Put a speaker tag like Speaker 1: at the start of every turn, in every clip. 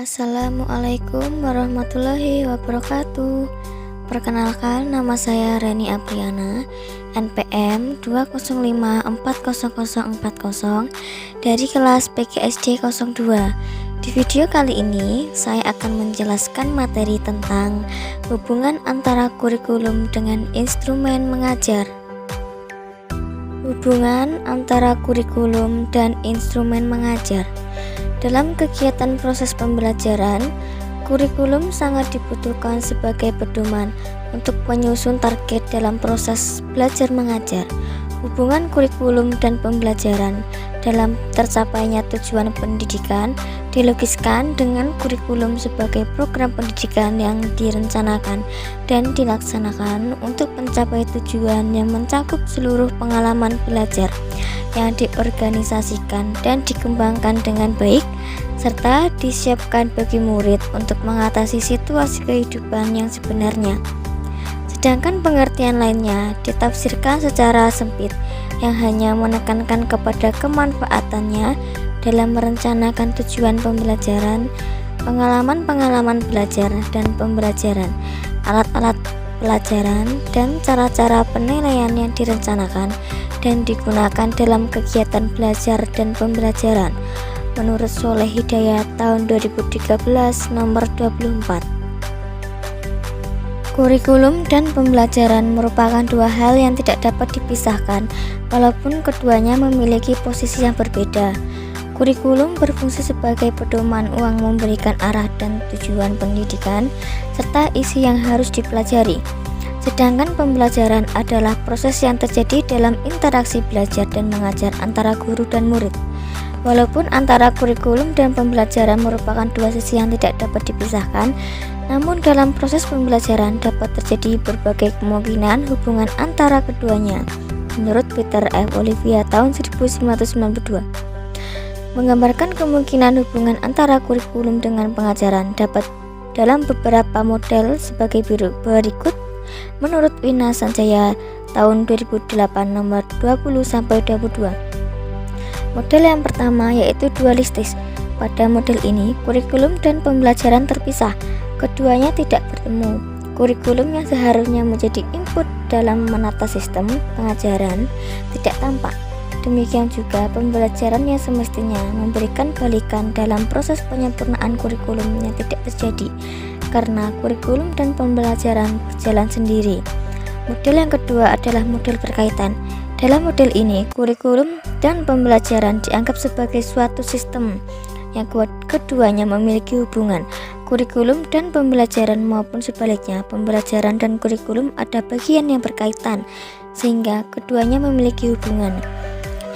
Speaker 1: Assalamualaikum warahmatullahi wabarakatuh. Perkenalkan, nama saya Reni Apriana, NPM 2054040 dari kelas PGSD 02. Di video kali ini, saya akan menjelaskan materi tentang hubungan antara kurikulum dengan instrumen mengajar. Hubungan antara kurikulum dan instrumen mengajar. Dalam kegiatan proses pembelajaran, kurikulum sangat dibutuhkan sebagai pedoman untuk menyusun target dalam proses belajar mengajar. Hubungan kurikulum dan pembelajaran dalam tercapainya tujuan pendidikan dilogiskan dengan kurikulum sebagai program pendidikan yang direncanakan dan dilaksanakan untuk mencapai tujuan yang mencakup seluruh pengalaman belajar yang diorganisasikan dan dikembangkan dengan baik, serta disiapkan bagi murid untuk mengatasi situasi kehidupan yang sebenarnya. Sedangkan pengertian lainnya ditafsirkan secara sempit yang hanya menekankan kepada kemanfaatannya dalam merencanakan tujuan pembelajaran, pengalaman-pengalaman belajar dan pembelajaran, alat-alat pelajaran, dan cara-cara penilaian yang direncanakan dan digunakan dalam kegiatan belajar dan pembelajaran menurut Sholeh Hidayat tahun 2013 nomor 24. Kurikulum dan pembelajaran merupakan dua hal yang tidak dapat dipisahkan walaupun keduanya memiliki posisi yang berbeda. Kurikulum berfungsi sebagai pedoman uang memberikan arah dan tujuan pendidikan serta isi yang harus dipelajari. Sedangkan pembelajaran adalah proses yang terjadi dalam interaksi belajar dan mengajar antara guru dan murid. Walaupun antara kurikulum dan pembelajaran merupakan dua sisi yang tidak dapat dipisahkan, namun dalam proses pembelajaran dapat terjadi berbagai kemungkinan hubungan antara keduanya. Menurut Peter F. Olivia tahun 1992, menggambarkan kemungkinan hubungan antara kurikulum dengan pengajaran dapat dalam beberapa model sebagai berikut. Menurut Wina Sanjaya tahun 2008 nomor 20-22. Model yang pertama yaitu dualistis. Pada model ini, kurikulum dan pembelajaran terpisah. Keduanya tidak bertemu. Kurikulum yang seharusnya menjadi input dalam menata sistem pengajaran tidak tampak. Demikian juga pembelajaran yang semestinya memberikan balikan dalam proses penyempurnaan kurikulum yang tidak terjadi karena kurikulum dan pembelajaran berjalan sendiri. Model yang kedua adalah model berkaitan. Dalam model ini, kurikulum dan pembelajaran dianggap sebagai suatu sistem yang keduanya memiliki hubungan. Kurikulum dan pembelajaran maupun sebaliknya, pembelajaran dan kurikulum ada bagian yang berkaitan sehingga keduanya memiliki hubungan.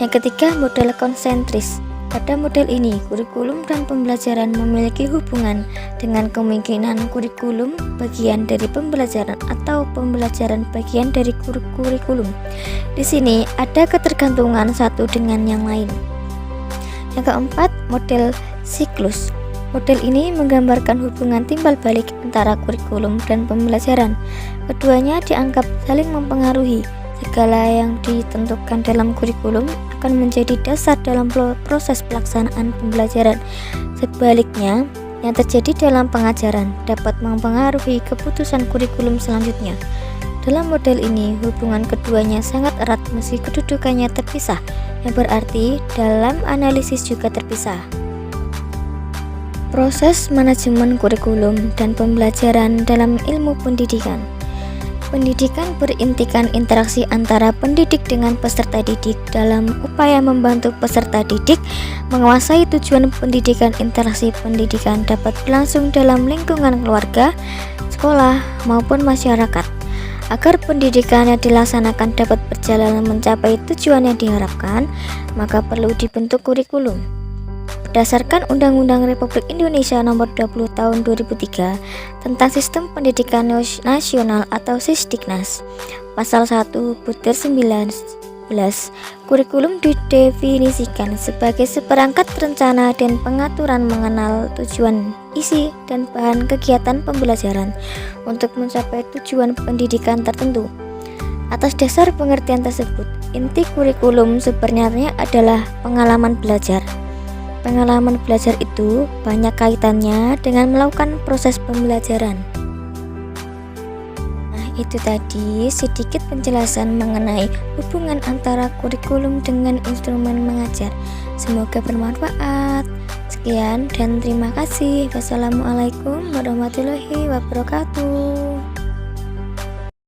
Speaker 1: Yang ketiga, model konsentris. Pada model ini, kurikulum dan pembelajaran memiliki hubungan dengan kemungkinan kurikulum bagian dari pembelajaran atau pembelajaran bagian dari kurikulum. Di sini ada ketergantungan satu dengan yang lain. Yang keempat, model siklus. Model ini menggambarkan hubungan timbal balik antara kurikulum dan pembelajaran. Keduanya dianggap saling mempengaruhi. Segala yang ditentukan dalam kurikulum akan menjadi dasar dalam proses pelaksanaan pembelajaran. Sebaliknya, yang terjadi dalam pengajaran dapat mempengaruhi keputusan kurikulum selanjutnya. Dalam model ini, hubungan keduanya sangat erat meski kedudukannya terpisah, yang berarti dalam analisis juga terpisah. Proses manajemen kurikulum dan pembelajaran dalam ilmu pendidikan. Pendidikan berintikan interaksi antara pendidik dengan peserta didik dalam upaya membantu peserta didik menguasai tujuan pendidikan. Interaksi pendidikan dapat berlangsung dalam lingkungan keluarga, sekolah, maupun masyarakat. Agar pendidikan yang dilaksanakan dapat berjalan mencapai tujuan yang diharapkan, maka perlu dibentuk kurikulum. Berdasarkan Undang-Undang Republik Indonesia Nomor 20 Tahun 2003 tentang Sistem Pendidikan Nasional atau Sisdiknas, Pasal 1 Butir 19, kurikulum didefinisikan sebagai seperangkat rencana dan pengaturan mengenal tujuan, isi, dan bahan kegiatan pembelajaran untuk mencapai tujuan pendidikan tertentu. Atas dasar pengertian tersebut, inti kurikulum sebenarnya adalah pengalaman belajar. Pengalaman belajar itu banyak kaitannya dengan melakukan proses pembelajaran. Nah, itu tadi sedikit penjelasan mengenai hubungan antara kurikulum dengan instrumen mengajar. Semoga bermanfaat. Sekian dan terima kasih. Wassalamualaikum warahmatullahi wabarakatuh.